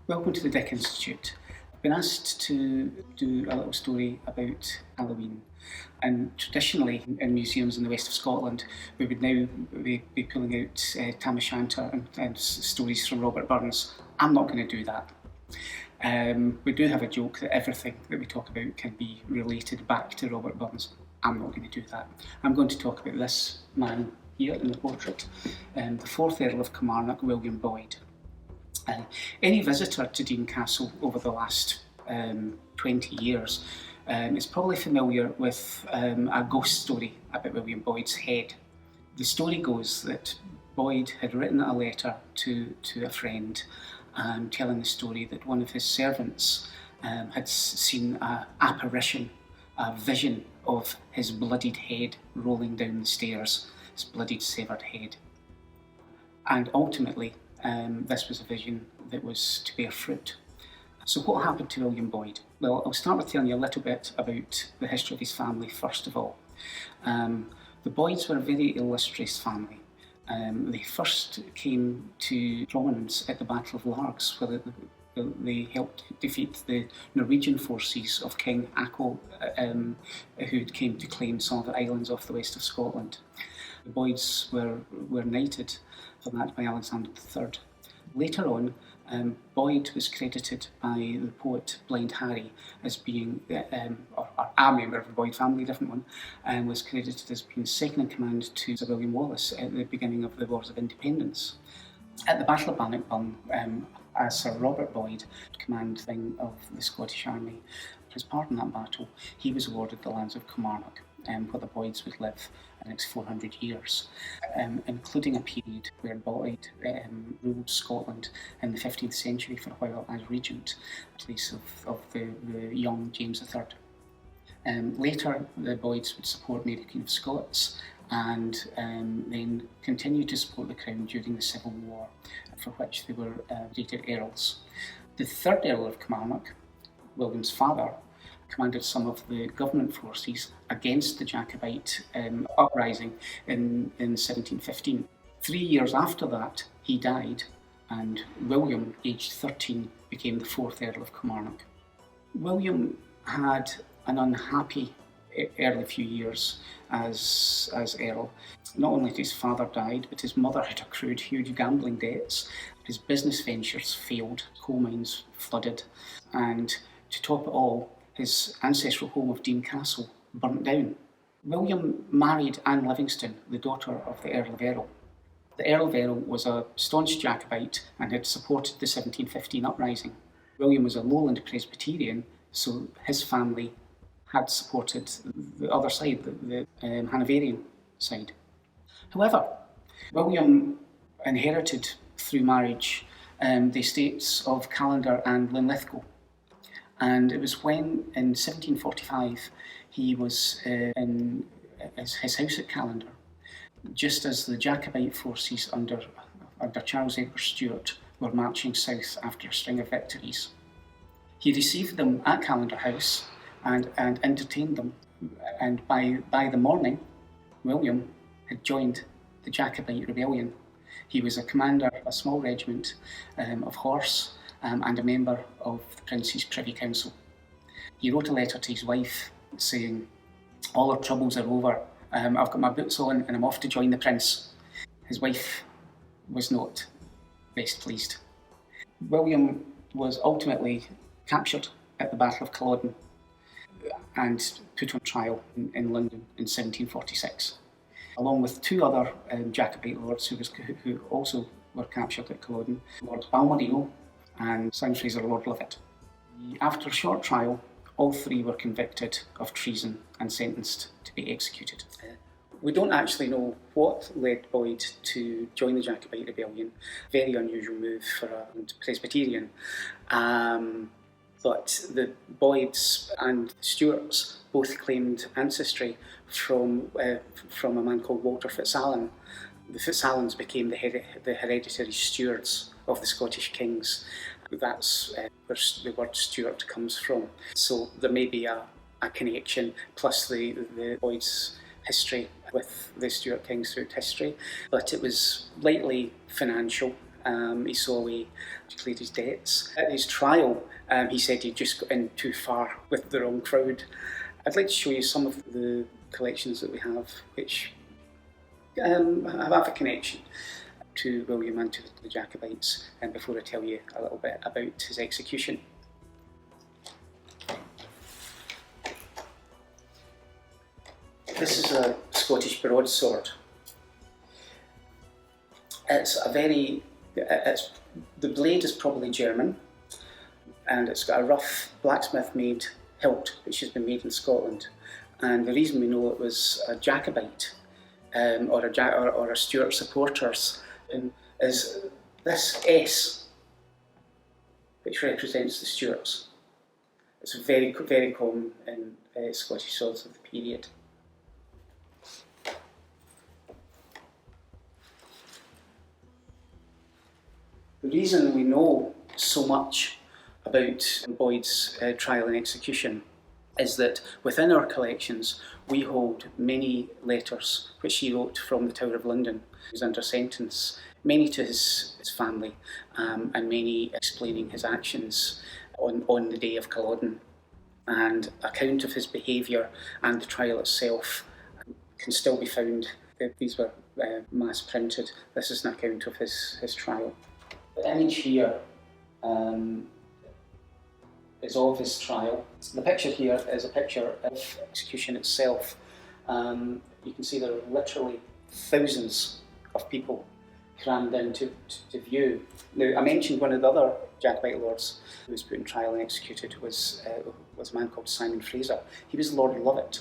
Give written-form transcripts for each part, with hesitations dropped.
Welcome to the Dick Institute. I've been asked to do a little story about Halloween, and traditionally in museums in the west of Scotland we would now be pulling out Tam O'Shanter and stories from Robert Burns. I'm not going to do that. We do have a joke that everything that we talk about can be related back to Robert Burns. I'm not going to do that. I'm going to talk about this man here in the portrait, the 4th Earl of Kilmarnock, William Boyd. Any visitor to Dean Castle over the last 20 years is probably familiar with a ghost story about William Boyd's head. The story goes that Boyd had written a letter to a friend telling the story that one of his servants had seen an apparition, a vision of his bloodied head rolling down the stairs, his bloodied severed head. And ultimately, this was a vision that was to bear fruit. So what happened to William Boyd? Well, I'll start with telling you a little bit about the history of his family first of all. The Boyds were a very illustrious family. They first came to prominence at the Battle of Largs, where they helped defeat the Norwegian forces of King Ackle, who came to claim some of the islands off the west of Scotland. The Boyds were knighted for that by Alexander III. Later on, Boyd was credited by the poet Blind Harry as being, or a member of the Boyd family, a different one, and was credited as being second in command to Sir William Wallace at the beginning of the Wars of Independence. At the Battle of Bannockburn, as Sir Robert Boyd, commanding of the Scottish Army, as part in that battle, he was awarded the lands of Kilmarnock, where the Boyds would live the next 400 years, including a period where Boyd ruled Scotland in the 15th century for a while as regent, in place of the young James III. Later, the Boyds would support Mary Queen of Scots and then continued to support the Crown during the Civil War, for which they were rated Earls. The 3rd Earl of Kilmarnock, William's father, commanded some of the government forces against the Jacobite uprising in 1715. 3 years after that, he died, and William, aged 13, became the 4th Earl of Kilmarnock. William had an unhappy early few years as Earl. Not only did his father died, but his mother had accrued huge gambling debts. His business ventures failed, coal mines flooded, and to top it all, his ancestral home of Dean Castle burnt down. William married Anne Livingston, the daughter of the Earl of Errol. The Earl of Errol was a staunch Jacobite and had supported the 1715 uprising. William was a lowland Presbyterian, so his family had supported the other side, the Hanoverian side. However, William inherited through marriage the estates of Callander and Linlithgow. And it was when, in 1745, he was in his house at Callander, just as the Jacobite forces under Charles Edward Stuart were marching south after a string of victories. He received them at Callander House and entertained them, and by the morning, William had joined the Jacobite rebellion. He was a commander of a small regiment of horse, and a member of the Prince's Privy Council. He wrote a letter to his wife saying, "All our troubles are over, I've got my boots on and I'm off to join the Prince." His wife was not best pleased. William was ultimately captured at the Battle of Culloden and put on trial in London in 1746, along with 2 other Jacobite lords who also were captured at Culloden, Lord Balmerino and Simon Fraser Lord Lovat. After a short trial, all 3 were convicted of treason and sentenced to be executed. We don't actually know what led Boyd to join the Jacobite rebellion. Very unusual move for a Presbyterian. But the Boyds and Stuarts both claimed ancestry from a man called Walter FitzAlan. The FitzAlans became the hereditary stewards of the Scottish kings. That's where the word Stuart comes from. So there may be a connection, plus the Boyd's history with the Stuart kings throughout history. But it was lightly financial He saw a way to clear his debts. At his trial, he said he'd just got in too far with the wrong crowd. I'd like to show you some of the collections that we have, which have a connection to William and to the Jacobites, and before I tell you a little bit about his execution. This is a Scottish broadsword. The blade is probably German, and it's got a rough blacksmith-made hilt, which has been made in Scotland. And the reason we know it was a Jacobite or a Stuart supporters is this S, which represents the Stuarts. It's very, very common in Scottish swords of the period. The reason we know so much about Boyd's trial and execution is that within our collections we hold many letters which he wrote from the Tower of London. He was under sentence, many to his family, and many explaining his actions on the day of Culloden. And account of his behaviour and the trial itself can still be found. These were mass printed. This is an account of his trial. The image here is of his trial. The picture here is a picture of execution itself. You can see there are literally thousands of people crammed in to view. Now, I mentioned one of the other Jacobite lords who was put in trial and executed was a man called Simon Fraser. He was Lord Lovat,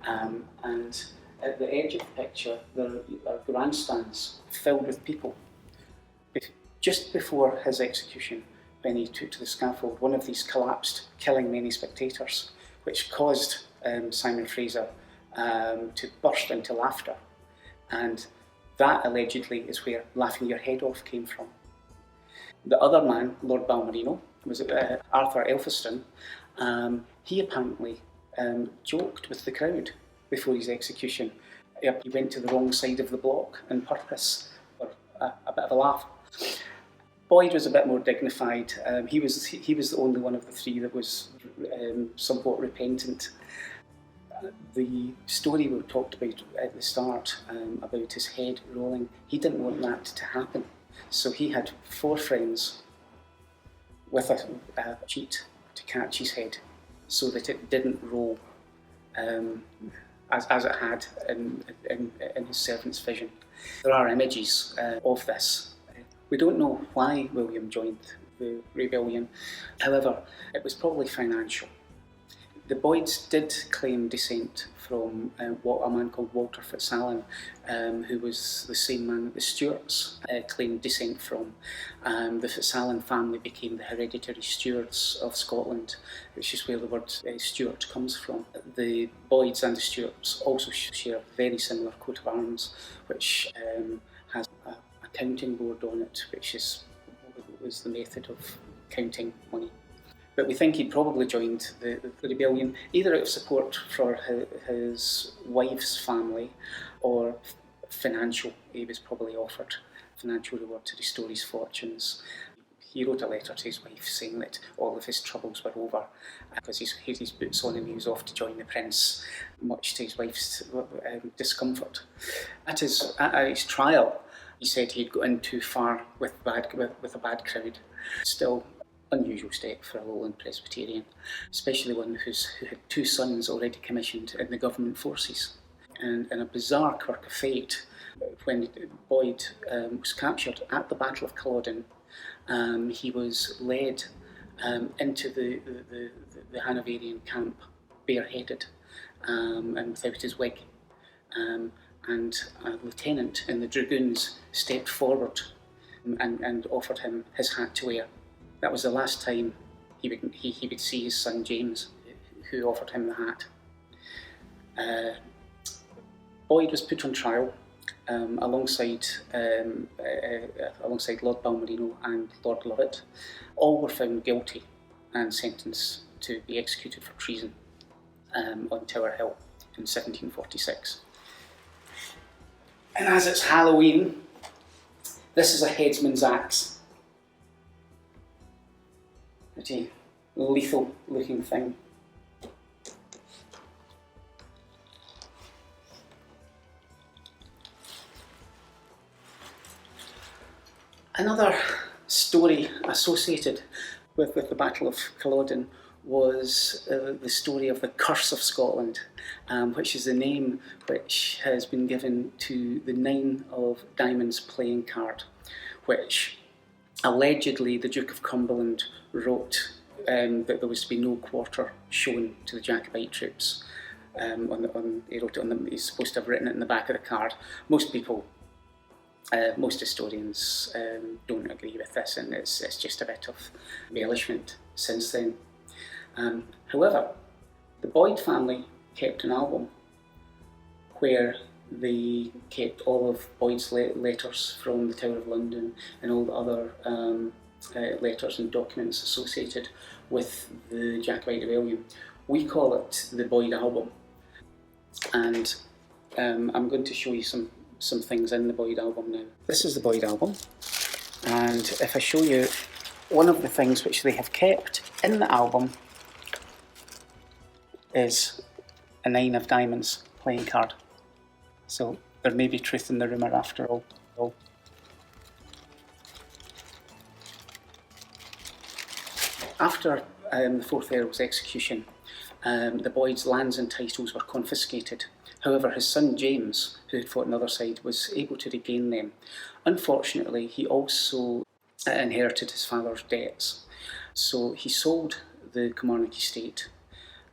and at the edge of the picture there are grandstands filled with people. Just before his execution, when he took to the scaffold, one of these collapsed, killing many spectators, which caused Simon Fraser to burst into laughter. And that allegedly is where laughing your head off came from. The other man, Lord Balmerino, was Arthur Elphiston. He apparently joked with the crowd before his execution. He went to the wrong side of the block on purpose for a bit of a laugh. Boyd was a bit more dignified. He was the only one of the three that was somewhat repentant. The story we talked about at the start about his head rolling, he didn't want that to happen. So he had 4 friends with a cheat to catch his head so that it didn't roll as it had in his servant's vision. There are images of this. We don't know why William joined the rebellion. However, it was probably financial. The Boyds did claim descent from a man called Walter Fitzalan, who was the same man that the Stuarts claimed descent from. The Fitzalan family became the hereditary Stuarts of Scotland, which is where the word Stuart comes from. The Boyds and the Stuarts also share a very similar coat of arms, which has a counting board on it, which was the method of counting money. But we think he'd probably joined the rebellion either out of support for his wife's family or financial. He was probably offered financial reward to restore his fortunes. He wrote a letter to his wife saying that all of his troubles were over because he had his boots on and he was off to join the prince, much to his wife's discomfort. At his trial, he said he'd got in too far with a bad crowd. Still, unusual step for a lowland Presbyterian, especially one who had 2 sons already commissioned in the government forces. And in a bizarre quirk of fate, when Boyd was captured at the Battle of Culloden, he was led into the Hanoverian camp bareheaded and without his wig. And a lieutenant in the dragoons stepped forward and offered him his hat to wear. That was the last time he would see his son James, who offered him the hat. Boyd was put on trial alongside Lord Balmerino and Lord Lovat. All were found guilty and sentenced to be executed for treason on Tower Hill in 1746. And as it's Halloween, This is a headsman's axe. Pretty lethal looking thing. Another story associated with the Battle of Culloden was the story of the Curse of Scotland, which is the name which has been given to the 9 of diamonds playing card, which allegedly the Duke of Cumberland wrote that there was to be no quarter shown to the Jacobite troops. He wrote it on them. He's supposed to have written it in the back of the card. Most historians don't agree with this, and it's just a bit of embellishment since then. However, the Boyd family kept an album where they kept all of Boyd's letters from the Tower of London and all the other letters and documents associated with the Jacobite rebellion. We call it the Boyd album, and I'm going to show you some things in the Boyd album now. This is the Boyd album, and if I show you one of the things which they have kept in the album is a 9 of diamonds playing card. So there may be truth in the rumour after all. After the 4th Earl's execution, the Boyd's lands and titles were confiscated. However, his son James, who had fought on the other side, was able to regain them. Unfortunately, he also inherited his father's debts. So he sold the Kilmarnock estate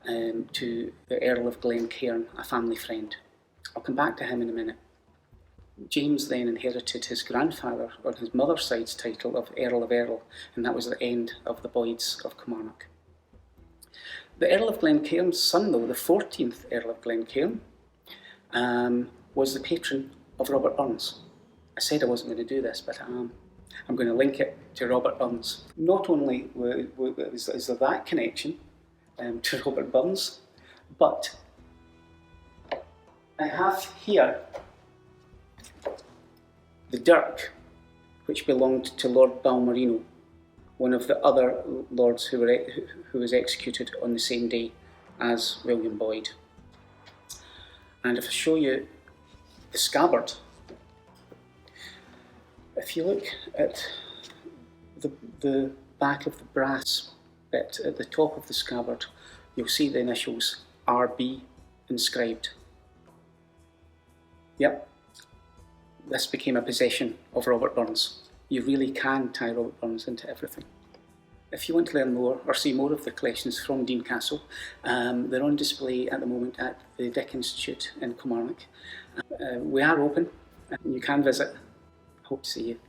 to the Earl of Glencairn, a family friend. I'll come back to him in a minute. James then inherited his grandfather, on his mother's side's title of Earl of Errol, and that was the end of the Boyds of Kilmarnock. The Earl of Glencairn's son, though, the 14th Earl of Glencairn, was the patron of Robert Burns. I said I wasn't going to do this, but I am. I'm going to link it to Robert Burns. Not only is there that connection to Robert Burns, but I have here the dirk, which belonged to Lord Balmerino, one of the other lords who was executed on the same day as William Boyd. And if I show you the scabbard, if you look at the back of the brass bit at the top of the scabbard, you'll see the initials RB inscribed. Yep, this became a possession of Robert Burns. You really can tie Robert Burns into everything. If you want to learn more or see more of the collections from Dean Castle, they're on display at the moment at the Dick Institute in Kilmarnock. We are open, and you can visit. Hope to see you.